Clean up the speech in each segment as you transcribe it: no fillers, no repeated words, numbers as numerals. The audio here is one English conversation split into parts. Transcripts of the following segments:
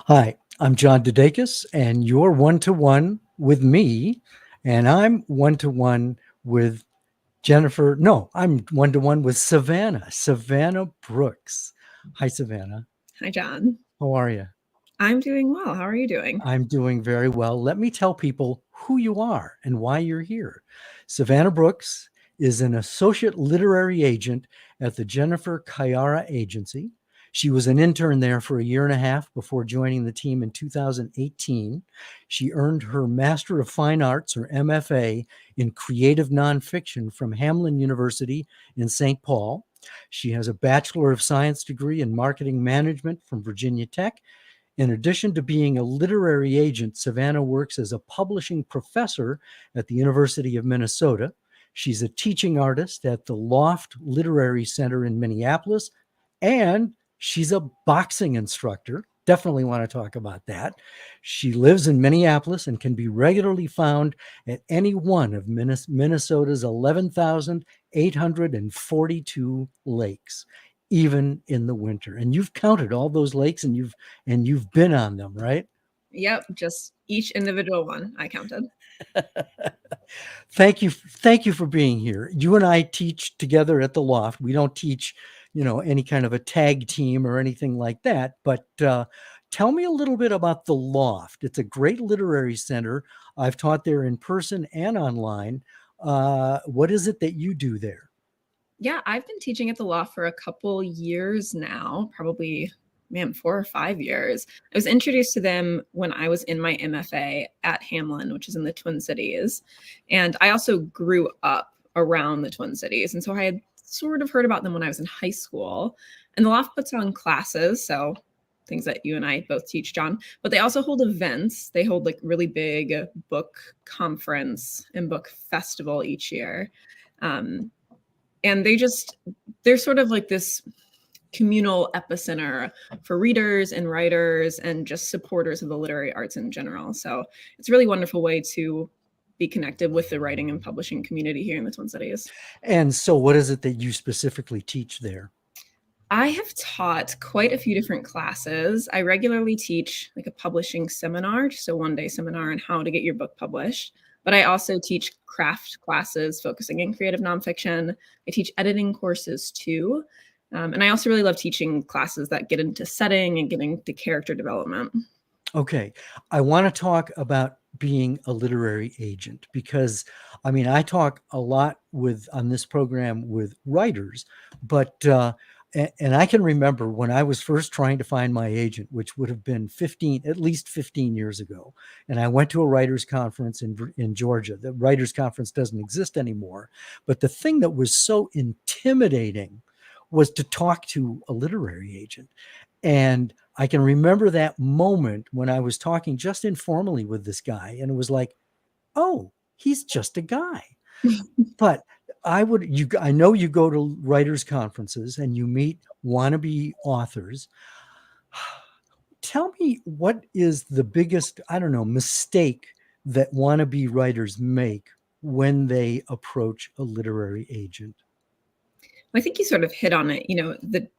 Hi, I'm John DeDakis, and you're one-to-one with me, and I'm one-to-one with Jennifer. No, I'm one-to-one with Savannah Brooks. Hi, Savannah. Hi, John. How are you? I'm doing well. How are you doing? I'm doing very well. Let me tell people who you are and why you're here. Savannah Brooks is an associate literary agent at the Jennifer Kayara Agency. She was an intern there for a year and a half before joining the team in 2018. She earned her Master of Fine Arts, or MFA, in creative nonfiction from Hamline University in St. Paul. She has a Bachelor of Science degree in marketing management from Virginia Tech. In addition to being a literary agent, Savannah works as a publishing professor at the University of Minnesota. She's a teaching artist at the Loft Literary Center in Minneapolis, and she's a boxing instructor. Definitely want to talk about that. She lives in Minneapolis and can be regularly found at any one of Minnesota's 11,842 lakes, even in the winter. And you've counted all those lakes, and you've been on them, right? Yep, just each individual one I counted. Thank you for being here. You and I teach together at the Loft. We don't teach, any kind of a tag team or anything like that. But tell me a little bit about the Loft. It's a great literary center. I've taught there in person and online. What is it that you do there? Yeah, I've been teaching at the Loft for a couple years now, probably, 4 or 5 years. I was introduced to them when I was in my MFA at Hamline, which is in the Twin Cities. And I also grew up around the Twin Cities. And so I had sort of heard about them when I was in high school. And the Loft puts on classes, so things that you and I both teach, John, but they also hold events. They hold like really big book conference and book festival each year. And they're sort of like this communal epicenter for readers and writers and just supporters of the literary arts in general. So it's a really wonderful way to be connected with the writing and publishing community here in the Twin Cities. And so what is it that you specifically teach there? I have taught quite a few different classes. I regularly teach like a publishing seminar, just a one-day seminar on how to get your book published. But I also teach craft classes focusing in creative nonfiction. I teach editing courses too. And I also really love teaching classes that get into setting and getting to character development. Okay. I want to talk about being a literary agent because, I talk a lot on this program with writers, but, and I can remember when I was first trying to find my agent, which would have been at least 15 years ago. And I went to a writers conference in Georgia. The writers conference doesn't exist anymore. But the thing that was so intimidating was to talk to a literary agent. And I can remember that moment when I was talking just informally with this guy, and it was like, oh, he's just a guy. But I know you go to writers' conferences and you meet wannabe authors. Tell me, what is the biggest, mistake that wannabe writers make when they approach a literary agent? I think you sort of hit on it,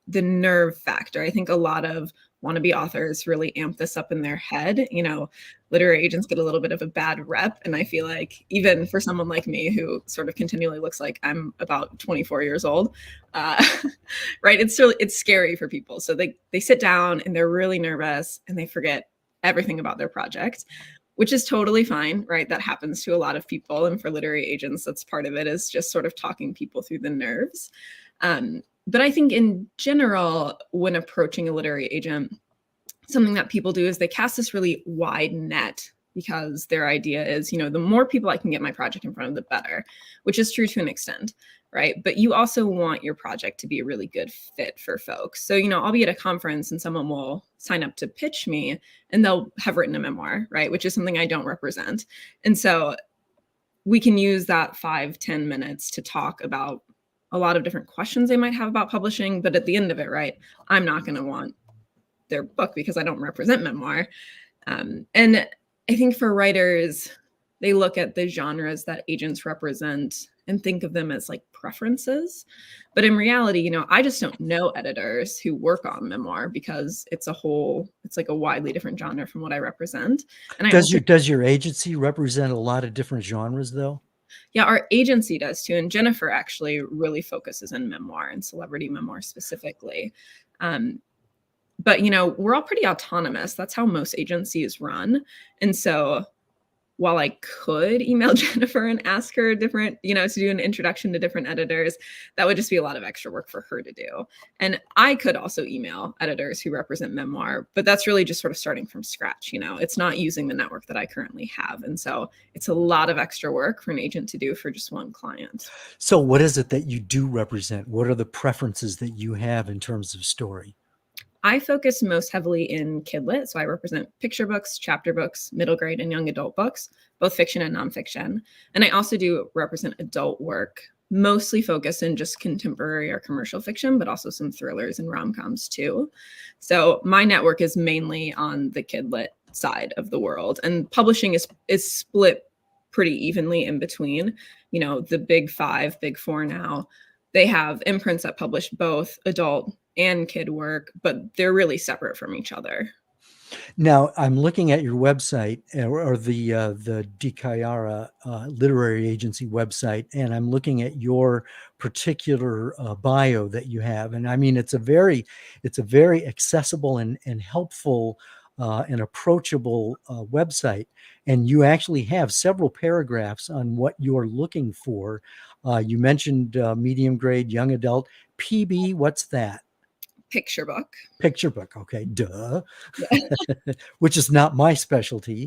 the nerve factor. I think a lot of wannabe authors really amp this up in their head. Literary agents get a little bit of a bad rep. And I feel like even for someone like me who sort of continually looks like I'm about 24 years old, right? It's scary for people. So they sit down and they're really nervous and they forget everything about their project, which is totally fine, right? That happens to a lot of people. And for literary agents, that's part of it, is just sort of talking people through the nerves. But I think in general, when approaching a literary agent, something that people do is they cast this really wide net because their idea is, the more people I can get my project in front of, the better, which is true to an extent, right? But you also want your project to be a really good fit for folks. So, I'll be at a conference and someone will sign up to pitch me and they'll have written a memoir, right? Which is something I don't represent. And so we can use that 5-10 minutes to talk about a lot of different questions they might have about publishing. But at the end of it, right, I'm not going to want their book because I don't represent memoir. And I think for writers, they look at the genres that agents represent and think of them as like preferences. But in reality, you know, I just don't know editors who work on memoir because it's like a widely different genre from what I represent. And I also, Does your agency represent a lot of different genres though? yeah, our agency does too. And Jennifer actually really focuses in memoir and celebrity memoir specifically. Um, but you know, we're all pretty autonomous. That's how most agencies run. And so while I could email Jennifer and ask her different, you know, to do an introduction to different editors, that would just be a lot of extra work for her to do. And I could also email editors who represent memoir, but that's really just sort of starting from scratch. You know, it's not using the network that I currently have. And so it's a lot of extra work for an agent to do for just one client. So what is it that you do represent? What are the preferences that you have in terms of story? I focus most heavily in kidlit. So I represent picture books, chapter books, middle grade, and young adult books, both fiction and nonfiction. And I also do represent adult work, mostly focused in just contemporary or commercial fiction, but also some thrillers and rom-coms too. So my network is mainly on the kidlit side of the world. And publishing is split pretty evenly in between. You know, the big five, big four now, they have imprints that publish both adult and kid work, but they're really separate from each other. Now, I'm looking at your website or the DKR literary agency website, and I'm looking at your particular bio that you have. And I mean, it's a very accessible and helpful and approachable website. And you actually have several paragraphs on what you're looking for. You mentioned medium grade, young adult, PB. What's that? Picture book. Picture book. Okay, duh. Yeah. Which is not my specialty.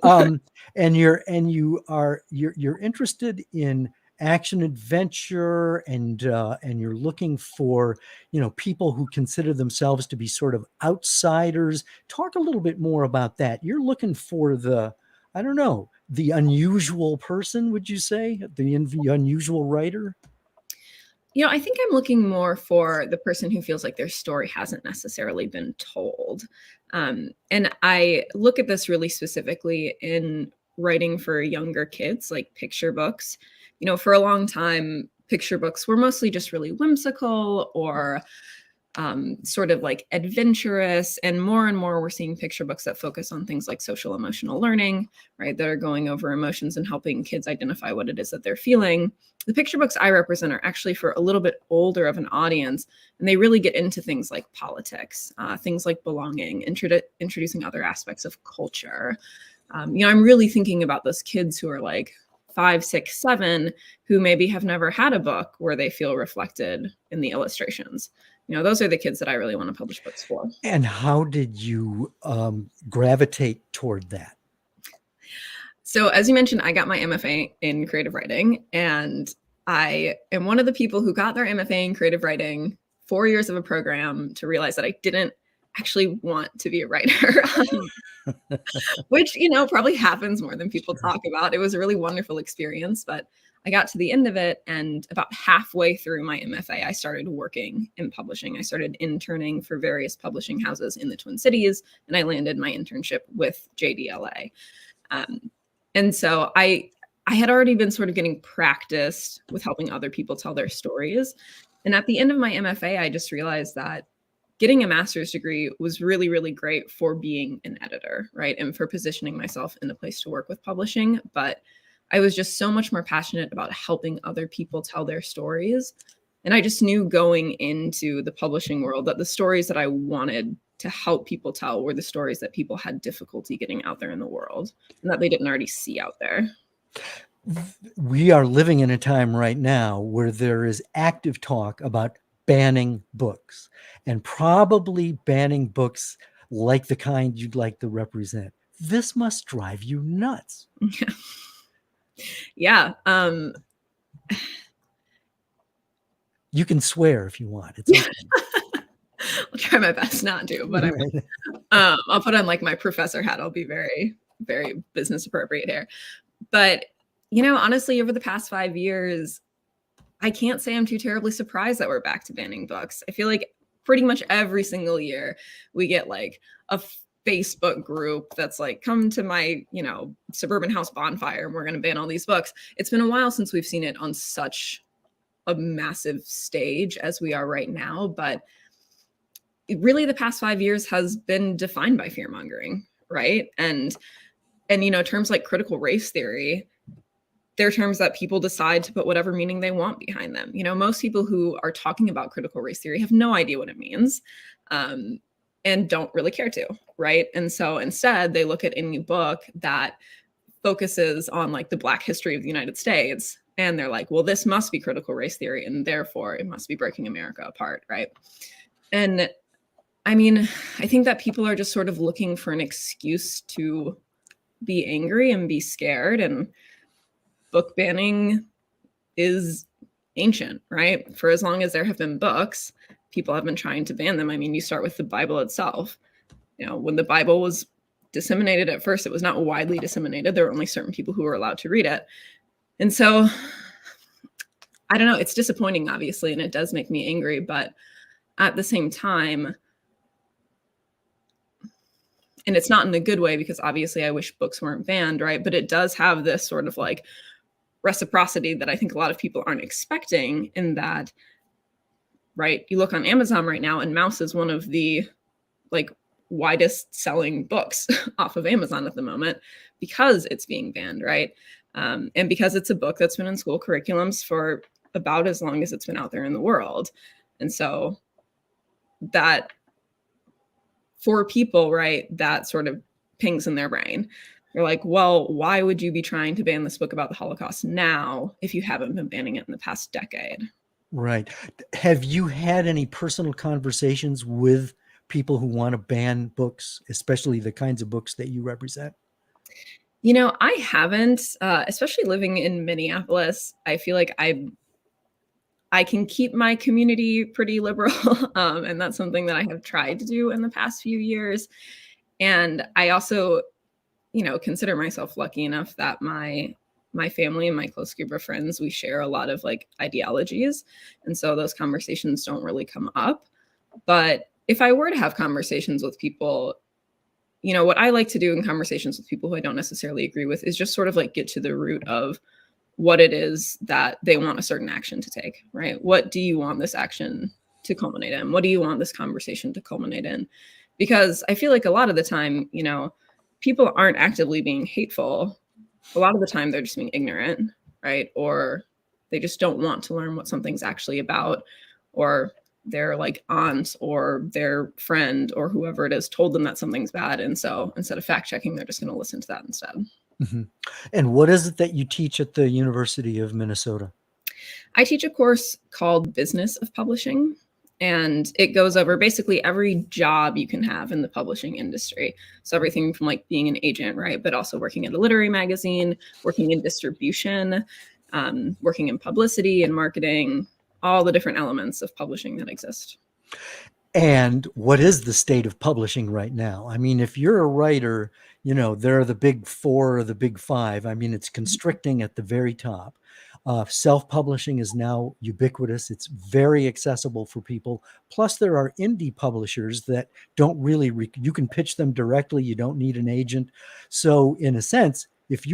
No. And you're interested in action adventure, and you're looking for, you know, people who consider themselves to be sort of outsiders. Talk a little bit more about that. You're looking for the, I don't know, the unusual person, would you say? The unusual writer? You know, I think I'm looking more for the person who feels like their story hasn't necessarily been told. And I look at this really specifically in writing for younger kids, like picture books. You know, for a long time, picture books were mostly just really whimsical or sort of like adventurous. And more we're seeing picture books that focus on things like social emotional learning, right? That are going over emotions and helping kids identify what it is that they're feeling. The picture books I represent are actually for a little bit older of an audience, and they really get into things like politics, things like belonging, introducing other aspects of culture. You know, I'm really thinking about those kids who are like 5, 6, 7, who maybe have never had a book where they feel reflected in the illustrations. You know, those are the kids that I really want to publish books for. And how did you gravitate toward that? So as you mentioned, I got my MFA in creative writing, and I am one of the people who got their MFA in creative writing, 4 years of a program, to realize that I didn't actually want to be a writer, which, you know, probably happens more than people talk about. It was a really wonderful experience, but I got to the end of it, and about halfway through my MFA, I started working in publishing. I started interning for various publishing houses in the Twin Cities, and I landed my internship with JDLA. And so I had already been sort of getting practiced with helping other people tell their stories. And at the end of my MFA, I just realized that getting a master's degree was really, really great for being an editor, right? And for positioning myself in a place to work with publishing. But I was just so much more passionate about helping other people tell their stories. And I just knew going into the publishing world that the stories that I wanted to help people tell were the stories that people had difficulty getting out there in the world and that they didn't already see out there. We are living in a time right now where there is active talk about banning books, and probably banning books like the kind you'd like to represent. This must drive you nuts. Yeah. You can swear if you want. It's okay. I'll try my best not to, but I'll put on like my professor hat. I'll be very, very business appropriate here. But, you know, honestly, over the past 5 years, I can't say I'm too terribly surprised that we're back to banning books. I feel like pretty much every single year we get like Facebook group that's like, come to my, suburban house bonfire and we're going to ban all these books. It's been a while since we've seen it on such a massive stage as we are right now. But really the past 5 years has been defined by fear mongering, right? And terms like critical race theory, they're terms that people decide to put whatever meaning they want behind them. Most people who are talking about critical race theory have no idea what it means. And don't really care to, right? And so instead, they look at any book that focuses on like the Black history of the United States, and they're like, well, this must be critical race theory, and therefore it must be breaking America apart, right? And I mean, I think that people are just sort of looking for an excuse to be angry and be scared, and book banning is ancient, right? For as long as there have been books, people have been trying to ban them. I mean, you start with the Bible itself. When the Bible was disseminated at first, it was not widely disseminated. There were only certain people who were allowed to read it. And so, I don't know, it's disappointing, obviously, and it does make me angry. But at the same time, and it's not in a good way, because obviously I wish books weren't banned, right? But it does have this sort of like reciprocity that I think a lot of people aren't expecting, in that, right, you look on Amazon right now and Mouse is one of the like widest selling books off of Amazon at the moment because it's being banned, right? And because it's a book that's been in school curriculums for about as long as it's been out there in the world. And so that, for people, right, that sort of pings in their brain. You're like, well, why would you be trying to ban this book about the Holocaust now if you haven't been banning it in the past decade? Right. Have you had any personal conversations with people who want to ban books, especially the kinds of books that you represent? I haven't, especially living in Minneapolis. I feel like I can keep my community pretty liberal. And that's something that I have tried to do in the past few years. And I also, consider myself lucky enough that my family and my close group of friends, we share a lot of like ideologies. And so those conversations don't really come up. But if I were to have conversations with people, what I like to do in conversations with people who I don't necessarily agree with is just sort of like get to the root of what it is that they want a certain action to take, right? What do you want this action to culminate in? What do you want this conversation to culminate in? Because I feel like a lot of the time, people aren't actively being hateful. A lot of the time they're just being ignorant, right? Or they just don't want to learn what something's actually about, or their like aunt or their friend or whoever it is told them that something's bad. And so instead of fact checking, they're just going to listen to that instead. Mm-hmm. And what is it that you teach at the University of Minnesota? I teach a course called Business of Publishing, and it goes over basically every job you can have in the publishing industry. So everything from like being an agent, right? But also working at a literary magazine, working in distribution, working in publicity and marketing, all the different elements of publishing that exist. And what is the state of publishing right now? I mean, if you're a writer, there are the big four or the big five. I mean, it's constricting at the very top. Self-publishing is now ubiquitous. It's very accessible for people. Plus, there are indie publishers that don't really, you can pitch them directly. You don't need an agent. So in a sense, if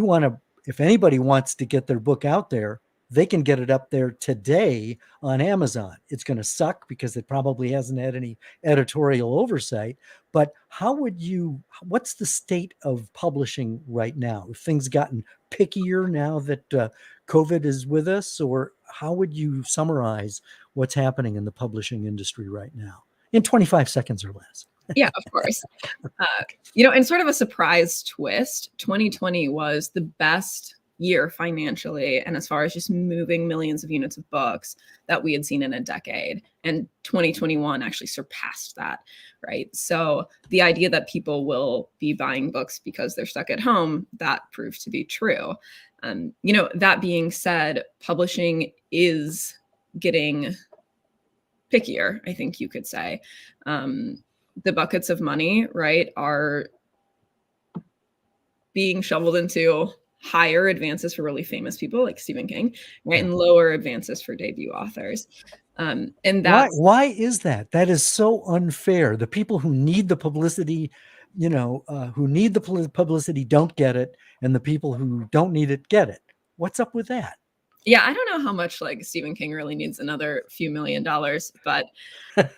anybody wants to get their book out there, they can get it up there today on Amazon. It's going to suck because it probably hasn't had any editorial oversight. But what's the state of publishing right now? Have things gotten pickier now that COVID is with us? Or how would you summarize what's happening in the publishing industry right now in 25 seconds or less? Yeah, of course. And sort of a surprise twist, 2020 was the best year financially and as far as just moving millions of units of books that we had seen in a decade. And 2021 actually surpassed that, right? So the idea that people will be buying books because they're stuck at home, that proved to be true. That being said, publishing is getting pickier, I think you could say. The buckets of money, right, are being shoveled into higher advances for really famous people like Stephen King, right, and lower advances for debut authors. And Why is that? That is so unfair. The people who need the publicity, who need the publicity don't get it, and the people who don't need it get it. What's up with that? yeah, I don't know how much like Stephen King really needs another few $1,000,000, but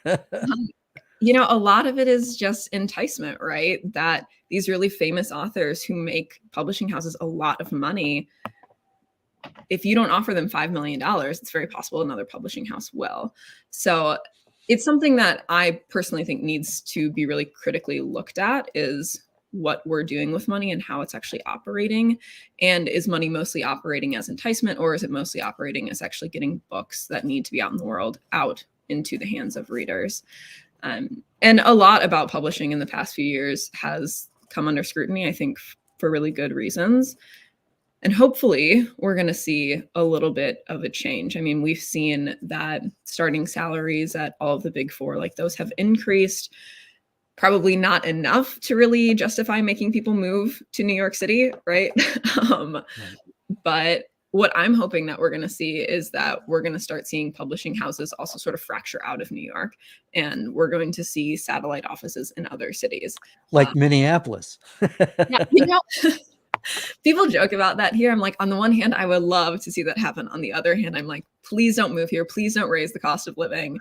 a lot of it is just enticement, right? That these really famous authors who make publishing houses a lot of money, if you don't offer them $5 million, it's very possible another publishing house will. So it's something that I personally think needs to be really critically looked at, is what we're doing with money and how it's actually operating. And is money mostly operating as enticement, or is it mostly operating as actually getting books that need to be out in the world out into the hands of readers? And a lot about publishing in the past few years has come under scrutiny, I think, for really good reasons. And hopefully we're going to see a little bit of a change. I mean, we've seen that starting salaries at all of the big four, like those have increased, probably not enough to really justify making people move to New York City, right? Right. But what I'm hoping that we're going to see is that we're going to start seeing publishing houses also sort of fracture out of New York, and we're going to see satellite offices in other cities. Like Minneapolis. Yeah, people joke about that here. I'm like, on the one hand, I would love to see that happen. On the other hand, I'm like, please don't move here. Please don't raise the cost of living.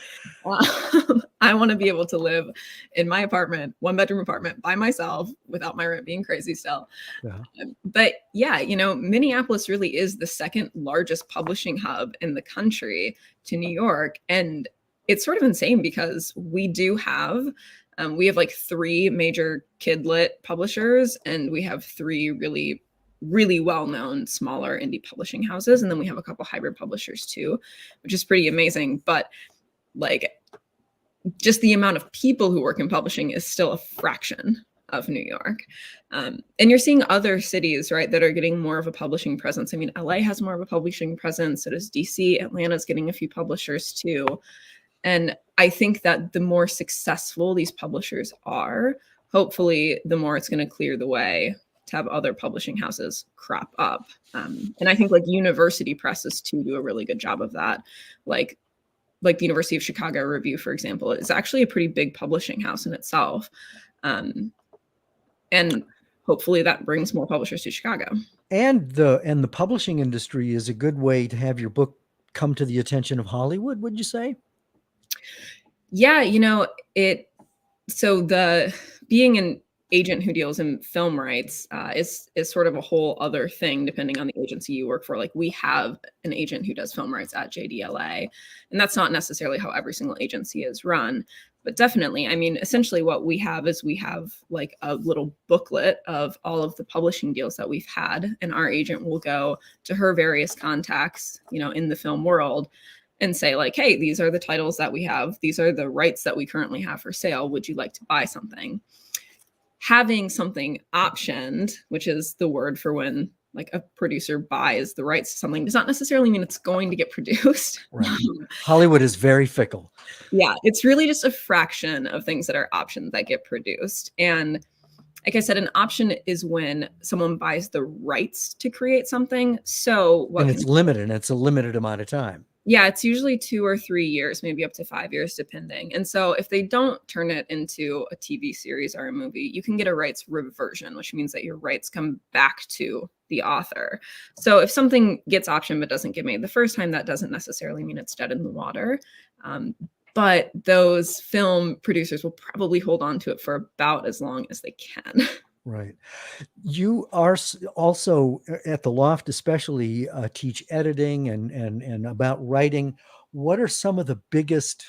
I want to be able to live in my apartment, 1-bedroom apartment by myself without my rent being crazy still. Yeah. But yeah, Minneapolis really is the second largest publishing hub in the country to New York. And it's sort of insane because we have like 3 major kidlit publishers, and we have 3 really, really well-known smaller indie publishing houses. And then we have a couple hybrid publishers too, which is pretty amazing. But like, just the amount of people who work in publishing is still a fraction of New York. And you're seeing other cities, right, that are getting more of a publishing presence. I mean, LA has more of a publishing presence. So does DC. Atlanta's getting a few publishers too. And I think that the more successful these publishers are, hopefully the more it's going to clear the way to have other publishing houses crop up. And I think like university presses too do a really good job of that. Like the University of Chicago Review, for example, is actually a pretty big publishing house in itself. And hopefully that brings more publishers to Chicago. And the publishing industry is a good way to have your book come to the attention of Hollywood, would you say? Yeah, so the being an agent who deals in film rights is sort of a whole other thing depending on the agency you work for. Like we have an agent who does film rights at JDLA, and that's not necessarily how every single agency is run. But definitely, I mean, essentially what we have is we have like a little booklet of all of the publishing deals that we've had, and our agent will go to her various contacts, in the film world and say like, hey, these are the titles that we have. These are the rights that we currently have for sale. Would you like to buy something? Having something optioned, which is the word for when like a producer buys the rights to something, does not necessarily mean it's going to get produced. Right. Hollywood is very fickle. Yeah, it's really just a fraction of things that are optioned that get produced. And like I said, an option is when someone buys the rights to create something. So and it's limited, and it's a limited amount of time. Yeah, it's usually 2 or 3 years, maybe up to 5 years, depending. And so if they don't turn it into a TV series or a movie, you can get a rights reversion, which means that your rights come back to the author. So if something gets optioned but doesn't get made the first time, that doesn't necessarily mean it's dead in the water. But those film producers will probably hold on to it for about as long as they can. Right. You are also at the Loft, especially teach editing and about writing. What are some of the biggest,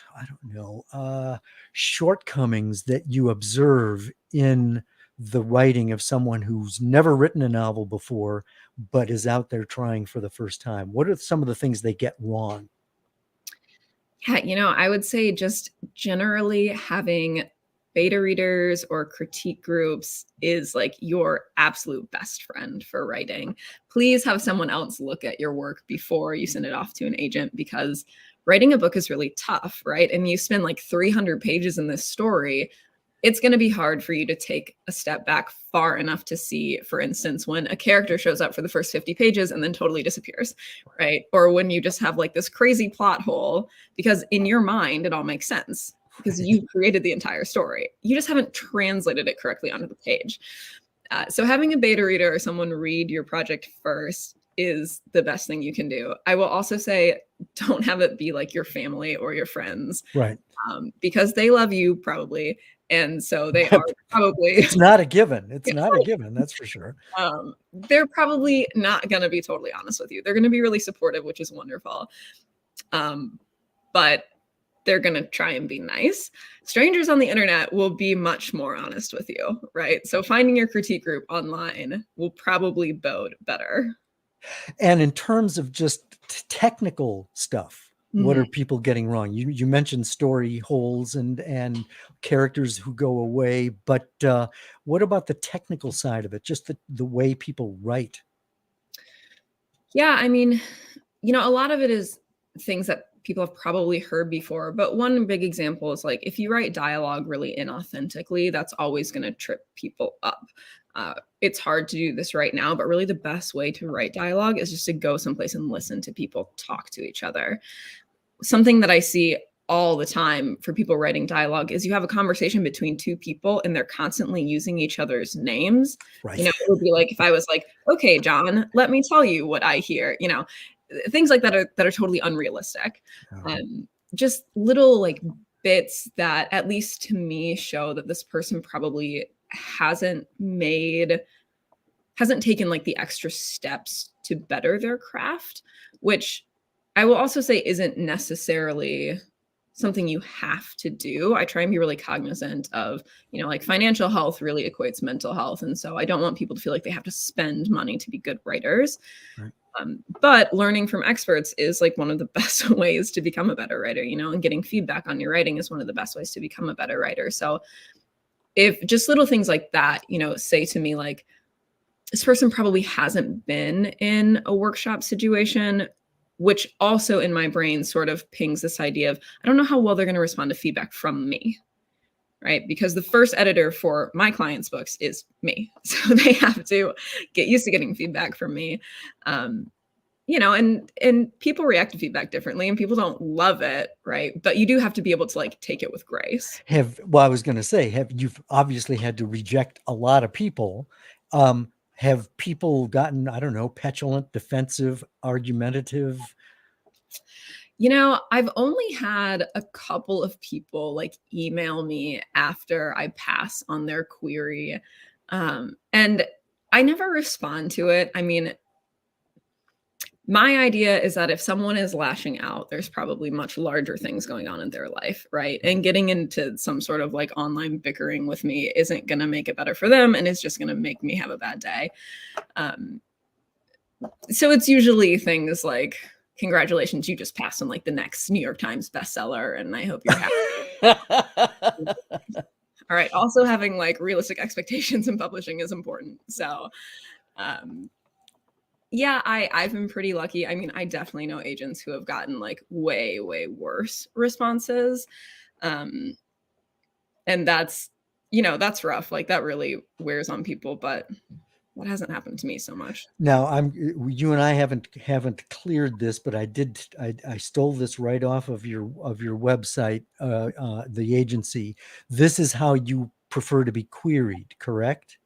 shortcomings that you observe in the writing of someone who's never written a novel before, but is out there trying for the first time? What are some of the things they get wrong? Yeah, I would say just generally having beta readers or critique groups is like your absolute best friend for writing. Please have someone else look at your work before you send it off to an agent, because writing a book is really tough, right? And you spend like 300 pages in this story. it's going to be hard for you to take a step back far enough to see, for instance, when a character shows up for the first 50 pages and then totally disappears, right? Or when you just have like this crazy plot hole, because in your mind, it all makes sense because you created the entire story. You just haven't translated it correctly onto the page. So having a beta reader or someone read your project first is the best thing you can do. I will also say, don't have it be like your family or your friends, Right. Because they love you probably. And so they are probably. It's not a given. It's not a given. That's for sure. They're probably not going to be totally honest with you. They're going to be really supportive, which is wonderful. But they're going to try and be nice. Strangers on the internet will be much more honest with you, right? So finding your critique group online will probably bode better. And in terms of just technical stuff, what are people getting wrong? You mentioned story holes and characters who go away, but what about the technical side of it? Just the way people write? Yeah, I mean, a lot of it is things that people have probably heard before, but one big example is like if you write dialogue really inauthentically, that's always going to trip people up. It's hard to do this right now, but really the best way to write dialogue is just to go someplace and listen to people talk to each other. Something that I see all the time for people writing dialogue is you have a conversation between two people and they're constantly using each other's names. Right. It would be like if I was like, okay, John, let me tell you what I hear, things like that are totally unrealistic. Just little like bits that at least to me show that this person probably hasn't taken like the extra steps to better their craft, which I will also say isn't necessarily something you have to do. I try and be really cognizant of, like financial health really equates mental health. And so I don't want people to feel like they have to spend money to be good writers. Right. But learning from experts is like one of the best ways to become a better writer, and getting feedback on your writing is one of the best ways to become a better writer. So if just little things like that, say to me, like, this person probably hasn't been in a workshop situation, which also in my brain sort of pings this idea of, I don't know how well they're going to respond to feedback from me, right? Because the first editor for my clients' books is me. So they have to get used to getting feedback from me. And people react to feedback differently and people don't love it, right? But you do have to be able to like take it with grace. I was going to say, you've obviously had to reject a lot of people. Have people gotten, I don't know, petulant, defensive, argumentative? I've only had a couple of people like email me after I pass on their query. And I never respond to it. I mean, my idea is that if someone is lashing out, there's probably much larger things going on in their life, right? And getting into some sort of like online bickering with me isn't going to make it better for them, and it's just going to make me have a bad day. So it's usually things like, congratulations, you just passed on like the next New York Times bestseller, and I hope you're happy. All right. Also having like realistic expectations in publishing is important. So, yeah, I've been pretty lucky. I mean, I definitely know agents who have gotten like way, way worse responses. And that's rough. Like that really wears on people, but that hasn't happened to me so much. Now you and I haven't cleared this, but I stole this right off of your website, the agency. This is how you prefer to be queried, correct?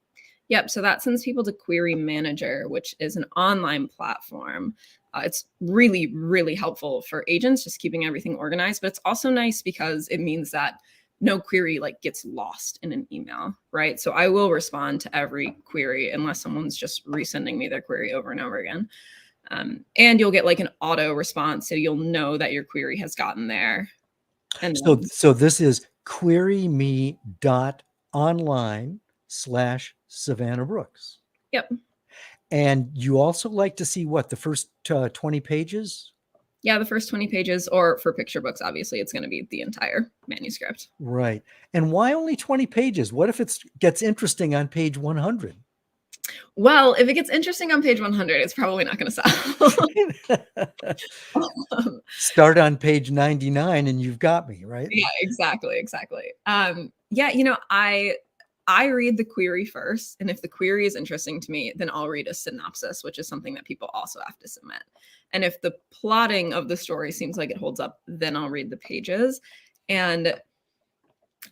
Yep. So that sends people to Query Manager, which is an online platform. It's really, really helpful for agents, just keeping everything organized. But it's also nice because it means that no query like gets lost in an email, right? So I will respond to every query unless someone's just resending me their query over and over again. And you'll get like an auto response, so you'll know that your query has gotten there. And so this is queryme.online/Savannah Brooks. Yep. And you also like to see what, the first 20 pages? Yeah, the first 20 pages, or for picture books, obviously, it's going to be the entire manuscript. Right. And why only 20 pages? What if it gets interesting on page 100? Well, if it gets interesting on page 100, it's probably not going to sell. Start on page 99 and you've got me, right? Yeah, exactly. Yeah, I read the query first, and if the query is interesting to me, then I'll read a synopsis, which is something that people also have to submit. And if the plotting of the story seems like it holds up, then I'll read the pages. And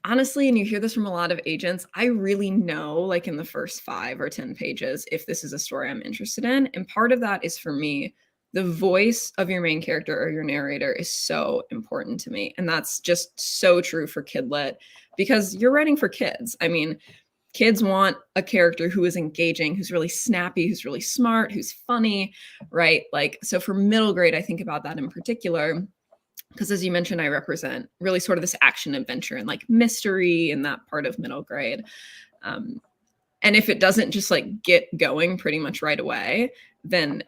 honestly, and you hear this from a lot of agents, I really know, like in the first 5 or 10 pages, if this is a story I'm interested in. And part of that is, for me, the voice of your main character or your narrator is so important to me. And that's just so true for kidlit, because you're writing for kids. I mean, kids want a character who is engaging, who's really snappy, who's really smart, who's funny, right? Like, so for middle grade, I think about that in particular, because as you mentioned, I represent really sort of this action adventure and like mystery in that part of middle grade. And if it doesn't just like get going pretty much right away, then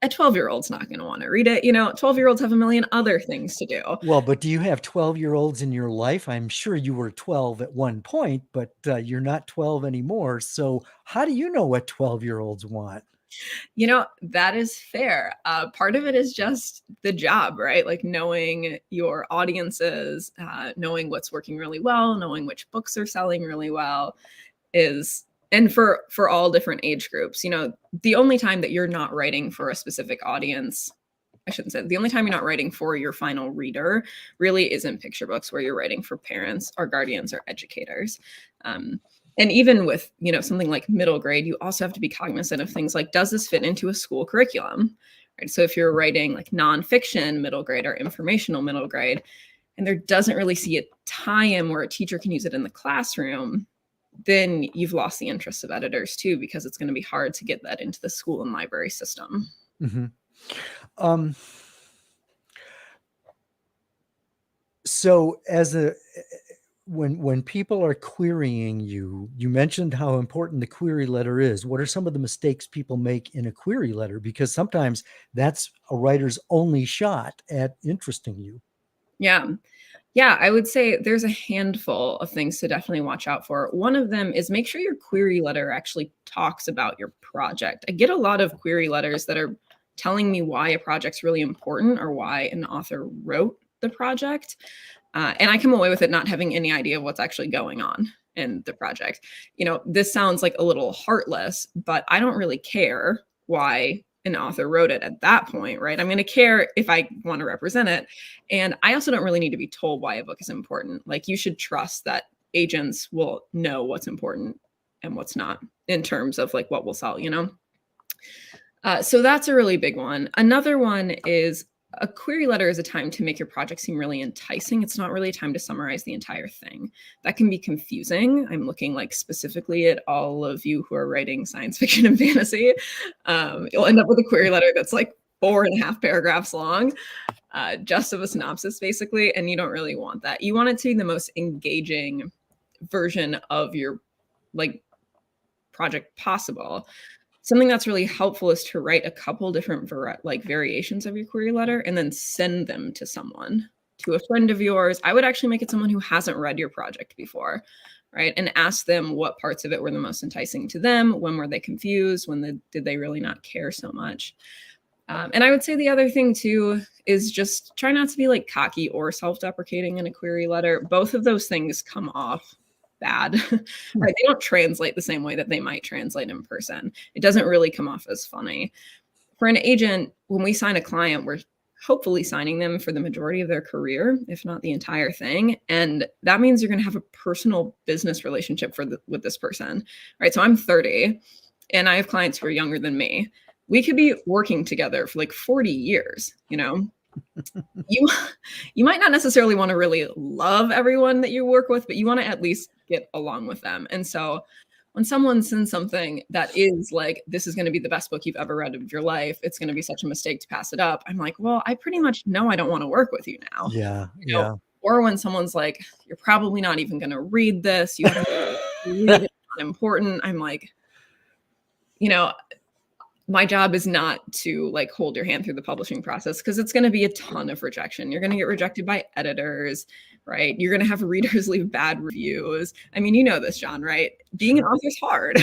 a 12-year-old's not going to want to read it. 12-year-olds have a million other things to do. Well, but do you have 12-year-olds in your life? I'm sure you were 12 at one point, but you're not 12 anymore. So how do you know what 12-year-olds want? That is fair. Part of it is just the job, right? Like knowing your audiences, knowing what's working really well, knowing which books are selling really well and for all different age groups. The only time that you're not writing for a specific audience, I shouldn't say, the only time you're not writing for your final reader really is in picture books, where you're writing for parents or guardians or educators. And even with, something like middle grade, you also have to be cognizant of things like, does this fit into a school curriculum? Right? So if you're writing like nonfiction middle grade or informational middle grade, and there doesn't really see a tie-in where a teacher can use it in the classroom, then you've lost the interest of editors too, because it's going to be hard to get that into the school and library system. Mm-hmm. So when people are querying you, you mentioned how important the query letter is. What are some of the mistakes people make in a query letter? Because sometimes that's a writer's only shot at interesting you. Yeah, I would say there's a handful of things to definitely watch out for. One of them is make sure your query letter actually talks about your project. I get a lot of query letters that are telling me why a project's really important or why an author wrote the project. And I come away with it not having any idea of what's actually going on in the project. This sounds like a little heartless, but I don't really care why an author wrote it at that point, right? I'm going to care if I want to represent it. And I also don't really need to be told why a book is important. Like, you should trust that agents will know what's important and what's not in terms of like what will sell, So that's a really big one. Another one is a query letter is a time to make your project seem really enticing. It's not really a time to summarize the entire thing. That can be confusing. I'm looking like specifically at all of you who are writing science fiction and fantasy. You'll end up with a query letter that's like 4.5 paragraphs long, just of a synopsis basically. And you don't really want that. You want it to be the most engaging version of your like project possible. Something that's really helpful is to write a couple different variations of your query letter and then send them to someone, to a friend of yours. I would actually make it someone who hasn't read your project before, right? And ask them what parts of it were the most enticing to them. When were they confused? Did they really not care so much? And I would say the other thing too is just try not to be like cocky or self-deprecating in a query letter. Both of those things come off bad, right? They don't translate the same way that they might translate in person. It doesn't really come off as funny. For an agent, when we sign a client, we're hopefully signing them for the majority of their career, if not the entire thing. And that means you're going to have a personal business relationship with this person, right? So I'm 30 and I have clients who are younger than me. We could be working together for like 40 years, You might not necessarily want to really love everyone that you work with, but you want to at least get along with them. And so when someone sends something that is like, this is going to be the best book you've ever read of your life, it's going to be such a mistake to pass it up, I'm like, well, I pretty much know I don't want to work with you now. Yeah. Or when someone's like, you're probably not even going to read this, you have to read it, it's not important. I'm like, my job is not to like hold your hand through the publishing process, because it's going to be a ton of rejection. You're going to get rejected by editors, right? You're going to have readers leave bad reviews. I mean, you know this, John, right? Being an author is hard.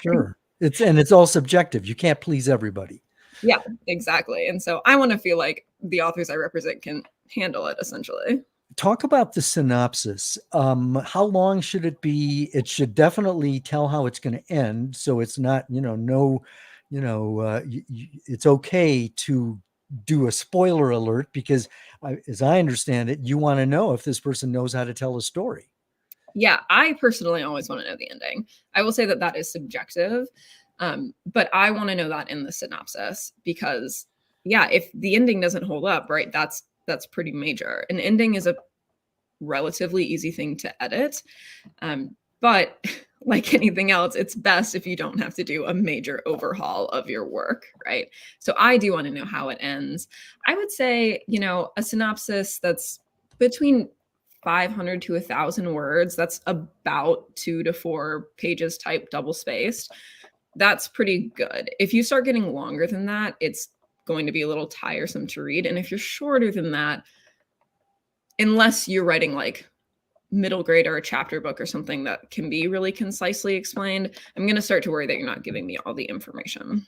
Sure. It's all subjective. You can't please everybody. Yeah, exactly. And so I want to feel like the authors I represent can handle it, essentially. talk about the synopsis. How long should it be? It should definitely tell how it's going to end, so it's not, no, it's okay to do a spoiler alert because, as I understand it, you want to know if this person knows how to tell a story. Yeah, I personally always want to know the ending. I will say that that is subjective, but I want to know that in the synopsis because, yeah, if the ending doesn't hold up, right, that's pretty major. An ending is a relatively easy thing to edit, but like anything else, it's best if you don't have to do a major overhaul of your work, right? So I do want to know how it ends. I would say, a synopsis that's between 500 to 1,000 words, that's about 2 to 4 pages type double spaced. That's pretty good. If you start getting longer than that, it's going to be a little tiresome to read. And if you're shorter than that, unless you're writing like middle grade or a chapter book or something that can be really concisely explained, I'm going to start to worry that you're not giving me all the information.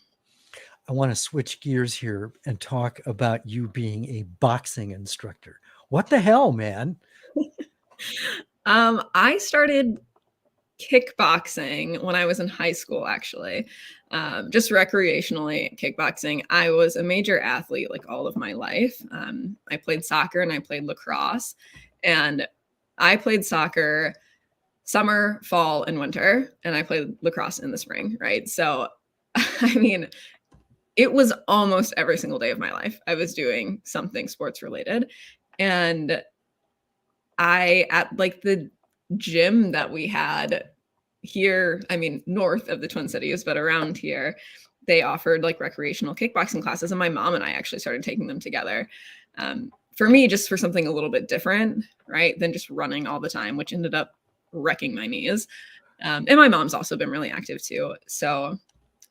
I want to switch gears here and talk about you being a boxing instructor. What the hell, man? I started kickboxing when I was in high school, actually, just recreationally kickboxing. I was a major athlete like all of my life. I played soccer and I played lacrosse, and I played soccer summer, fall, and winter, and I played lacrosse in the spring, right? So, I mean, it was almost every single day of my life. I was doing something sports related. And at like the gym that we had here, I mean, north of the Twin Cities, but around here, they offered like recreational kickboxing classes. And my mom and I actually started taking them together. For me, just for something a little bit different, right, than just running all the time, which ended up wrecking my knees. And my mom's also been really active too. So,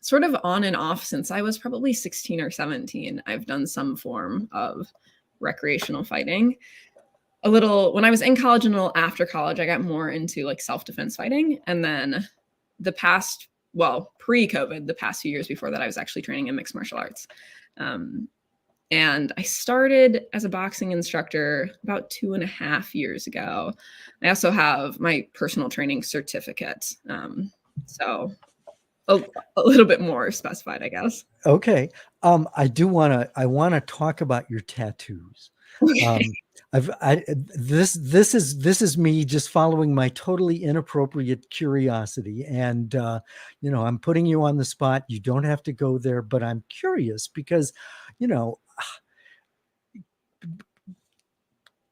sort of on and off since I was probably 16 or 17, I've done some form of recreational fighting. A little when I was in college and a little after college, I got more into like self-defense fighting. And then pre-COVID, the past few years before that, I was actually training in mixed martial arts. And I started as a boxing instructor about 2.5 years ago. I also have my personal training certificate. So a little bit more specified, I guess. Okay. I want to talk about your tattoos. Um, this is me just following my totally inappropriate curiosity, and I'm putting you on the spot. You don't have to go there, but I'm curious because, you know,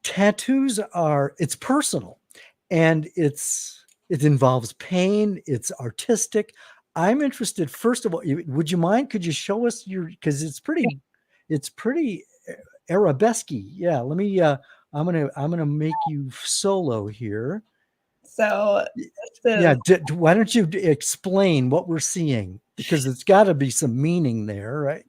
tattoos it's personal, and it involves pain. It's artistic. I'm interested. First of all, would you mind? Could you show us because it's pretty arabesque. Yeah. Let me. I'm gonna make you solo here. So Yeah. Why don't you explain what we're seeing? Because it's got to be some meaning there, right?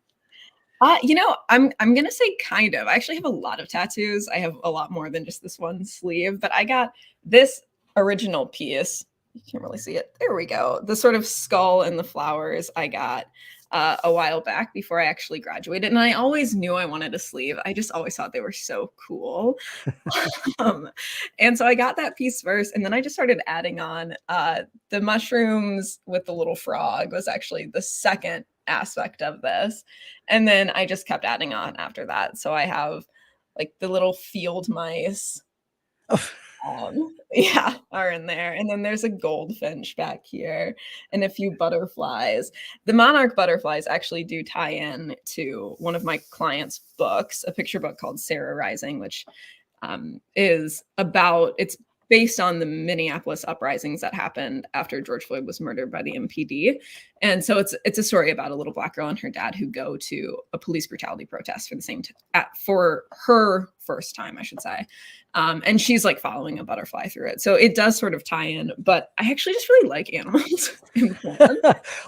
I'm gonna say kind of. I actually have a lot of tattoos. I have a lot more than just this one sleeve, but I got this original piece. You can't really see it. There we go. The sort of skull and the flowers I got a while back before I actually graduated. And I always knew I wanted a sleeve. I just always thought they were so cool. um, and so I got that piece first, and then I just started adding on the mushrooms with the little frog was actually the second aspect of this. And then I just kept adding on after that. So I have like the little field mice. Are in there. And then there's a goldfinch back here and a few butterflies. The monarch butterflies actually do tie in to one of my clients' books, a picture book called Sarah Rising, which it's based on the Minneapolis uprisings that happened after George Floyd was murdered by the MPD. And so it's a story about a little Black girl and her dad who go to a police brutality protest for her first time, I should say. And she's like following a butterfly through it. So it does sort of tie in, but I actually just really like animals.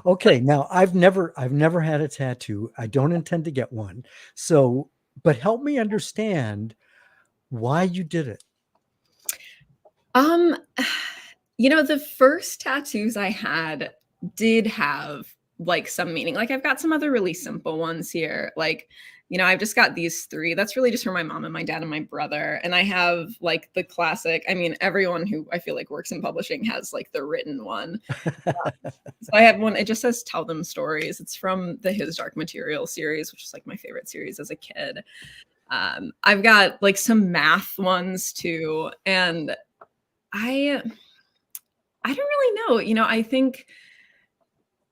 Okay. Now I've never had a tattoo. I don't intend to get one. So, but help me understand why you did it. The first tattoos I had did have like some meaning. Like I've got some other really simple ones here. Like I've just got these three. That's really just for my mom and my dad and my brother. And I have like the classic. I mean, everyone who I feel like works in publishing has like the written one. So I have one. It just says "Tell Them Stories." It's from the His Dark Material series, which is like my favorite series as a kid. I've got like some math ones too, and I don't really know. I think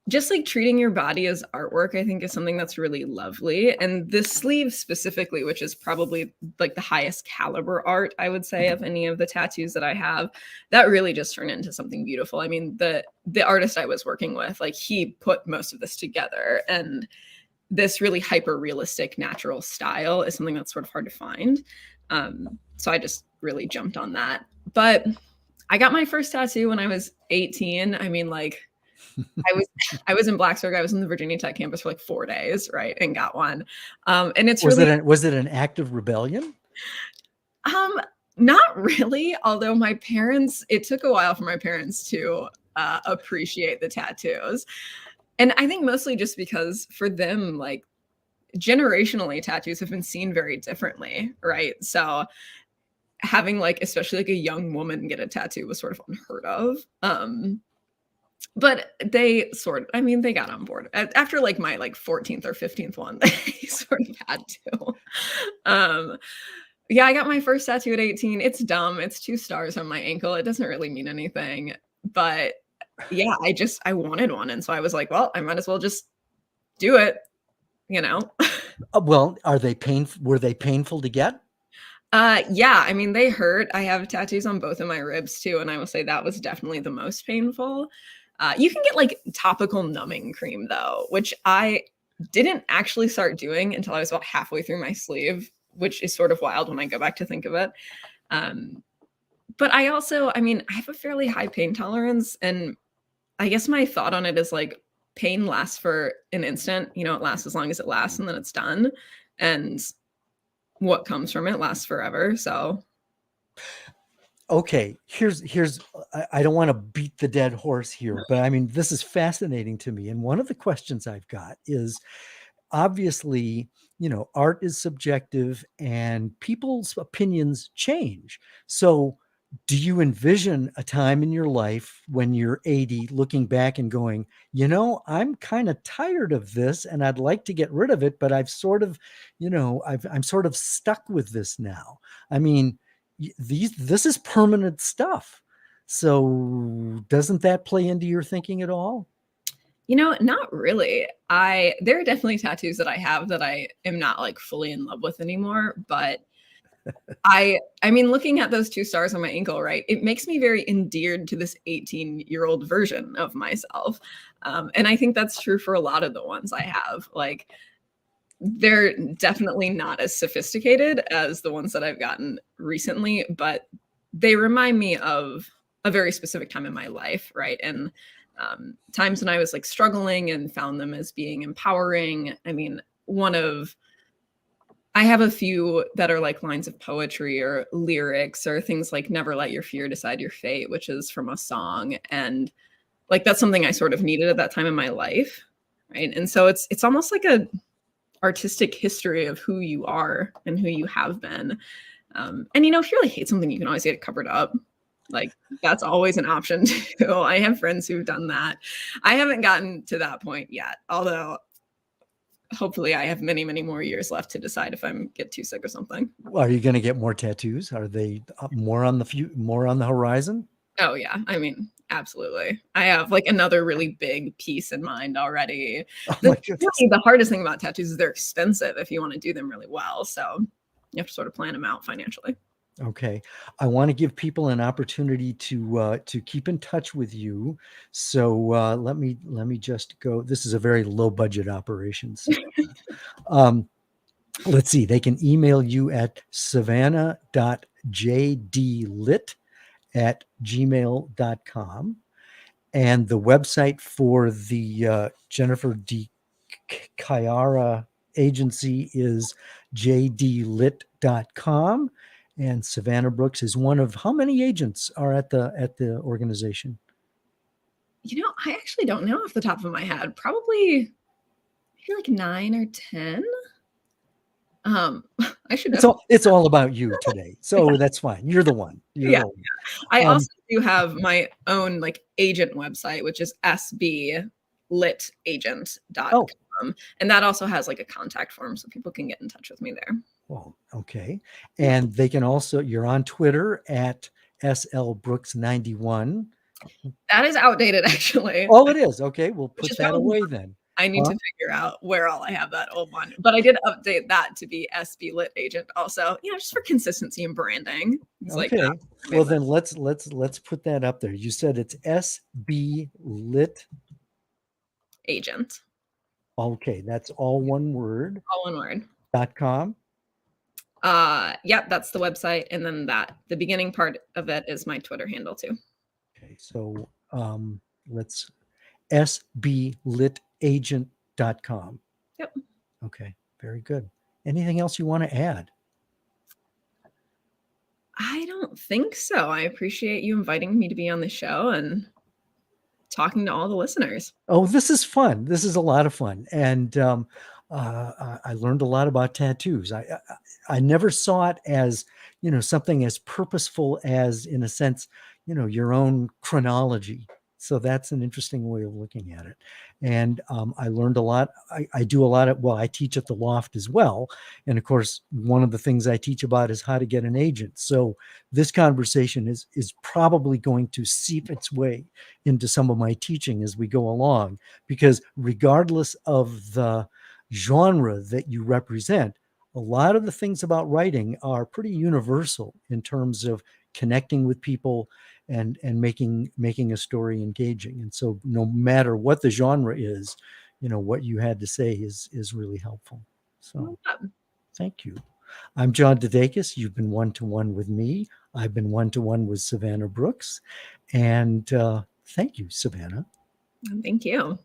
just like treating your body as artwork, I think is something that's really lovely. And this sleeve specifically, which is probably like the highest caliber art, I would say, of any of the tattoos that I have, that really just turned into something beautiful. I mean, the artist I was working with, like he put most of this together, and this really hyper realistic natural style is something that's sort of hard to find. So I just really jumped on that. But I got my first tattoo when I was 18. I mean, like I was in Blacksburg. I was in the Virginia Tech campus for like 4 days, right, and got one. And it's Was really was it an act of rebellion? Not really. Although my parents, it took a while for my parents to appreciate the tattoos, and I think mostly just because for them, like generationally, tattoos have been seen very differently, right? So having like especially like a young woman get a tattoo was sort of unheard of. But they they got on board after like my like 14th or 15th one. They sort of had to. Yeah, I got my first tattoo at 18. It's dumb. It's 2 stars on my ankle. It doesn't really mean anything. But yeah, I wanted one. And so I was like, well, I might as well just do it, you know? Well, were they painful to get? Yeah, I mean, they hurt. I have tattoos on both of my ribs too. And I will say that was definitely the most painful. You can get like topical numbing cream though, which I didn't actually start doing until I was about halfway through my sleeve, which is sort of wild when I go back to think of it. But I also, I mean, I have a fairly high pain tolerance, and I guess my thought on it is like pain lasts for an instant, it lasts as long as it lasts and then it's done. And what comes from it lasts forever. So Okay, I don't want to beat the dead horse here, but I mean, this is fascinating to me. And one of the questions I've got is obviously, art is subjective and people's opinions change. So, do you envision a time in your life when you're 80 looking back and going, I'm kind of tired of this and I'd like to get rid of it, but I've sort of, I'm sort of stuck with this now. I mean, this is permanent stuff. So doesn't that play into your thinking at all? Not really. There are definitely tattoos that I have that I am not like fully in love with anymore, but I mean, looking at those 2 stars on my ankle, right, it makes me very endeared to this 18-year-old version of myself. And I think that's true for a lot of the ones I have. Like, they're definitely not as sophisticated as the ones that I've gotten recently, but they remind me of a very specific time in my life, right? And times when I was like struggling and found them as being empowering. I mean, I have a few that are like lines of poetry or lyrics or things like "Never let your fear decide your fate," which is from a song. And like, that's something I sort of needed at that time in my life. Right. And so it's almost like a artistic history of who you are and who you have been. And if you really hate something, you can always get it covered up. Like, that's always an option too. I have friends who've done that. I haven't gotten to that point yet, although hopefully I have many, many more years left to decide if I'm get too sick or something. Are you going to get more tattoos? Are they more on the horizon? Oh yeah. I mean, absolutely. I have like another really big piece in mind already. Oh my goodness. Really, the hardest thing about tattoos is they're expensive if you want to do them really well. So you have to sort of plan them out financially. Okay. I want to give people an opportunity to keep in touch with you. So let me just go. This is a very low budget operation. So, let's see. They can email you at savannah.jdlit@gmail.com. And the website for the Jennifer D. Chiara agency is jdlit.com. And Savannah Brooks is one of how many agents are at the organization? I actually don't know off the top of my head. Probably maybe like 9 or 10. I should It's all about you today. So that's fine. You're the one. You're yeah. the one. I Um, also do have my own like agent website, which is sblitagent.com. oh, And that also has like a contact form so people can get in touch with me there. well, okay. And they can also, you're on Twitter at slbrooks91. That is outdated, actually. Oh, it is. Okay. We'll Which put is that probably away then. I need to figure out where all I have that old one. But I did update that to be SB Lit Agent also, just for consistency and branding. It's Okay. like, Well, then let's put that up there. You said it's SB Lit Agent. Okay, that's all one word. All one word. .com. Yep, that's the website. And then the beginning part of it is my Twitter handle too. Okay, so let's sblitagent.com. Yep. Okay, very good. Anything else you want to add? I don't think so. I appreciate you inviting me to be on the show and talking to all the listeners. Oh, this is fun. This is a lot of fun. And I learned a lot about tattoos. I never saw it as, something as purposeful as, in a sense, your own chronology. So that's an interesting way of looking at it. And I learned a lot. I do a lot of, I teach at the Loft as well. And of course, one of the things I teach about is how to get an agent. So this conversation is probably going to seep its way into some of my teaching as we go along, because regardless of the genre that you represent, a lot of the things about writing are pretty universal in terms of connecting with people and making a story engaging. And so no matter what the genre is, what you had to say is really helpful. So thank you. I'm John DeDakis. You've been one-to-one with me. I've been one-to-one with Savannah Brooks. And thank you, Savannah. Thank you.